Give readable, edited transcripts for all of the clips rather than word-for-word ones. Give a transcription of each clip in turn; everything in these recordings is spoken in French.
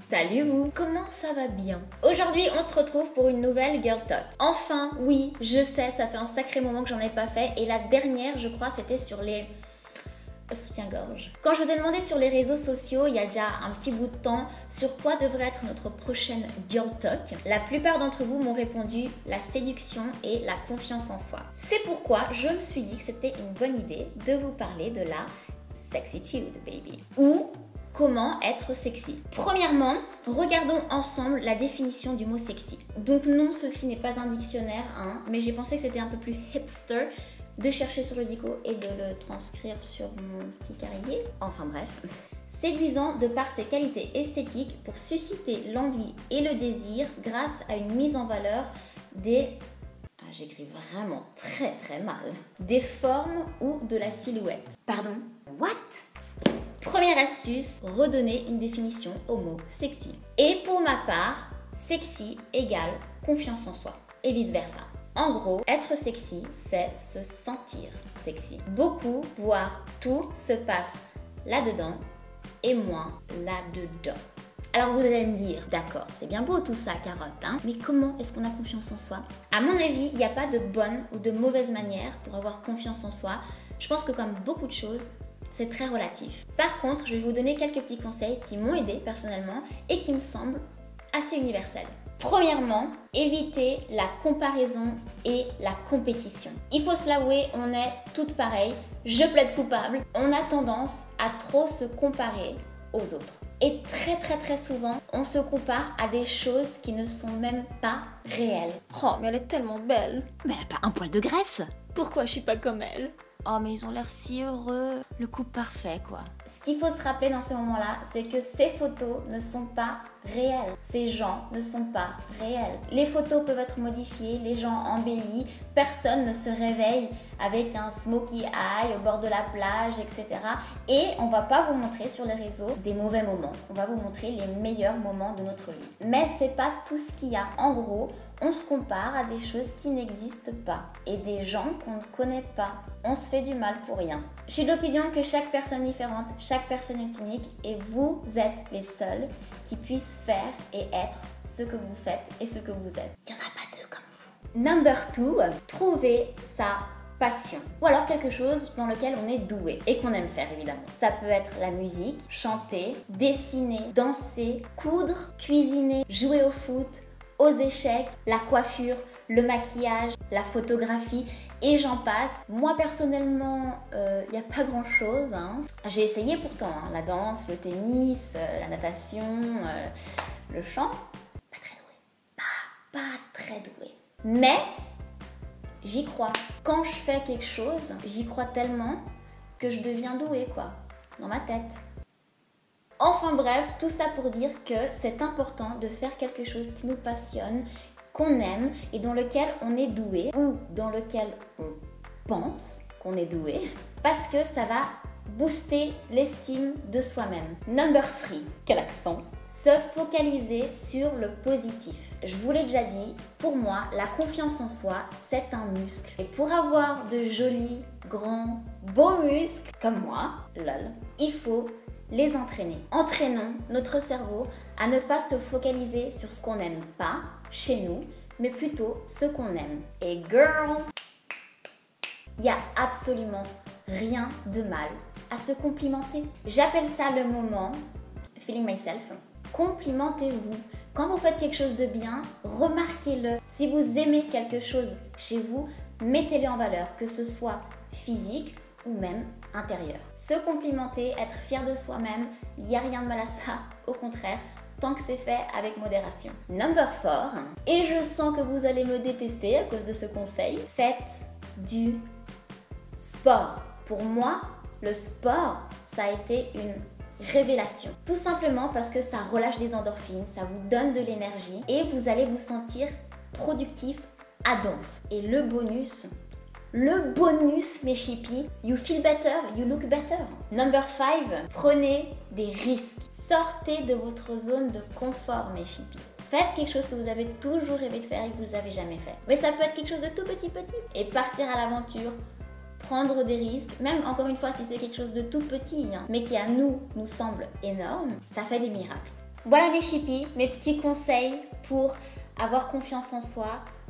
Salut vous! Comment ça va bien? Aujourd'hui, on se retrouve pour une nouvelle Girl Talk. Enfin, oui, je sais, ça fait un sacré moment que j'en ai pas fait. Et la dernière, je crois, c'était sur les soutien-gorge. Quand je vous ai demandé sur les réseaux sociaux, il y a déjà un petit bout de temps, sur quoi devrait être notre prochaine Girl Talk, la plupart d'entre vous m'ont répondu la séduction et la confiance en soi. C'est pourquoi je me suis dit que c'était une bonne idée de vous parler de la sexitude, baby. Ou comment être sexy. Premièrement, regardons ensemble la définition du mot sexy. Donc non, ceci n'est pas un dictionnaire, hein, mais j'ai pensé que c'était un peu plus hipster de chercher sur le dico et de le transcrire sur mon petit cahier. Enfin bref. Séduisant de par ses qualités esthétiques pour susciter l'envie et le désir grâce à une mise en valeur des... j'écris vraiment très mal. Des formes ou de la silhouette. Pardon? What? Première astuce, redonner une définition au mot sexy. Et pour ma part, sexy égale confiance en soi et vice versa. En gros, être sexy, c'est se sentir sexy. Beaucoup, voire tout, se passe là-dedans et moins là-dedans. Alors vous allez me dire, d'accord, c'est bien beau tout ça, carotte, hein, mais comment est-ce qu'on a confiance en soi? À mon avis, il n'y a pas de bonne ou de mauvaise manière pour avoir confiance en soi. Je pense que comme beaucoup de choses, c'est très relatif. Par contre, je vais vous donner quelques petits conseils qui m'ont aidé personnellement et qui me semblent assez universels. Premièrement, évitez la comparaison et la compétition. Il faut se l'avouer, on est toutes pareilles, je plaide coupable. On a tendance à trop se comparer aux autres. Et très souvent, on se compare à des choses qui ne sont même pas réelles. Oh, mais elle est tellement belle. Mais elle a pas un poil de graisse. Pourquoi je suis pas comme elle? Oh, mais ils ont l'air si heureux. Le couple parfait, quoi. Ce qu'il faut se rappeler dans ces moments-là, c'est que ces photos ne sont pas réelles. Ces gens ne sont pas réels. Les photos peuvent être modifiées, les gens embellis. Personne ne se réveille avec un smoky eye au bord de la plage, etc. Et on va pas vous montrer sur les réseaux des mauvais moments. On va vous montrer les meilleurs moments de notre vie. Mais c'est pas tout ce qu'il y a. En gros, on se compare à des choses qui n'existent pas et des gens qu'on ne connaît pas. On se fait du mal pour rien. Je suis de l'opinion que chaque personne est différente, chaque personne est unique et vous êtes les seuls qui puissent faire et être ce que vous faites et ce que vous êtes. Il n'y en a pas deux comme vous. Number 2, trouver sa passion. Ou alors quelque chose dans lequel on est doué et qu'on aime faire évidemment. Ça peut être la musique, chanter, dessiner, danser, coudre, cuisiner, jouer au foot, aux échecs, la coiffure, le maquillage, la photographie et j'en passe. Moi personnellement, il n'y a pas grand chose. Hein. J'ai essayé pourtant, hein, la danse, le tennis, la natation, le chant. Pas très douée. Pas très douée. Mais j'y crois. Quand je fais quelque chose, j'y crois tellement que je deviens douée, quoi, dans ma tête. Enfin bref, tout ça pour dire que c'est important de faire quelque chose qui nous passionne, qu'on aime et dans lequel on est doué ou dans lequel on pense qu'on est doué parce que ça va booster l'estime de soi-même. Number 3, quel accent? Se focaliser sur le positif. Je vous l'ai déjà dit, pour moi, la confiance en soi, c'est un muscle. Et pour avoir de jolis, grands, beaux muscles comme moi, lol, il faut les entraîner. Entraînons notre cerveau à ne pas se focaliser sur ce qu'on n'aime pas chez nous, mais plutôt ce qu'on aime. Et girl, il n'y a absolument rien de mal à se complimenter. J'appelle ça le moment feeling myself. Complimentez-vous. Quand vous faites quelque chose de bien, remarquez-le. Si vous aimez quelque chose chez vous, mettez-le en valeur, que ce soit physique ou même intérieur. Se complimenter, être fier de soi-même, il n'y a rien de mal à ça, au contraire, tant que c'est fait avec modération. Number 4, et je sens que vous allez me détester à cause de ce conseil, faites du sport. Pour moi, le sport, ça a été une révélation. Tout simplement parce que ça relâche des endorphines, ça vous donne de l'énergie et vous allez vous sentir productif à donf. Et le bonus, mes chippies, you feel better, you look better. Number 5, prenez des risques. Sortez de votre zone de confort, mes chippies. Faites quelque chose que vous avez toujours rêvé de faire et que vous n'avez jamais fait. Mais ça peut être quelque chose de tout petit. Et partir à l'aventure, prendre des risques, même encore une fois si c'est quelque chose de tout petit, hein, mais qui à nous semble énorme, ça fait des miracles. Voilà mes chippies, mes petits conseils pour avoir confiance en soi,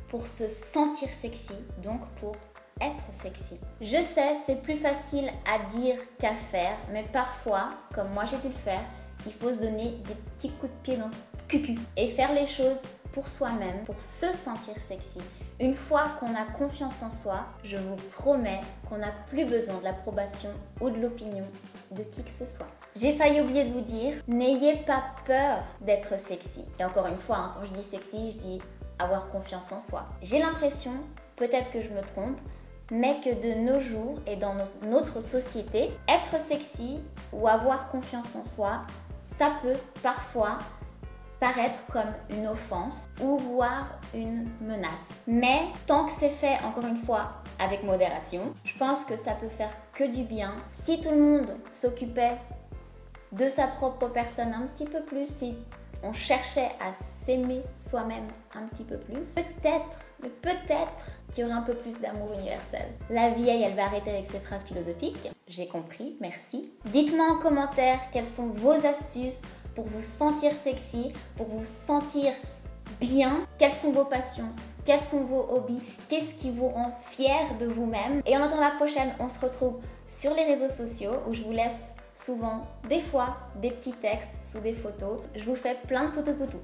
pour se sentir sexy, donc pour être sexy. Je sais, c'est plus facile à dire qu'à faire, mais parfois, comme moi j'ai dû le faire, il faut se donner des petits coups de pied dans le cul et faire les choses pour soi-même, pour se sentir sexy. Une fois qu'on a confiance en soi, je vous promets qu'on n'a plus besoin de l'approbation ou de l'opinion de qui que ce soit. J'ai failli oublier de vous dire, n'ayez pas peur d'être sexy. Et encore une fois, quand je dis sexy, je dis avoir confiance en soi. J'ai l'impression, peut-être que je me trompe, mais que de nos jours et dans notre société, être sexy ou avoir confiance en soi, ça peut parfois paraître comme une offense ou voire une menace. Mais tant que c'est fait, encore une fois, avec modération, je pense que ça peut faire que du bien. Si tout le monde s'occupait de sa propre personne un petit peu plus, si on cherchait à s'aimer soi-même un petit peu plus, peut-être qu'il y aurait un peu plus d'amour universel. La vieille, elle va arrêter avec ses phrases philosophiques. J'ai compris, merci. Dites-moi en commentaire quelles sont vos astuces pour vous sentir sexy, pour vous sentir bien. Quelles sont vos passions? Quels sont vos hobbies? Qu'est-ce qui vous rend fier de vous-même? Et en attendant la prochaine, on se retrouve sur les réseaux sociaux où je vous laisse souvent, des fois, des petits textes sous des photos. Je vous fais plein de poutous.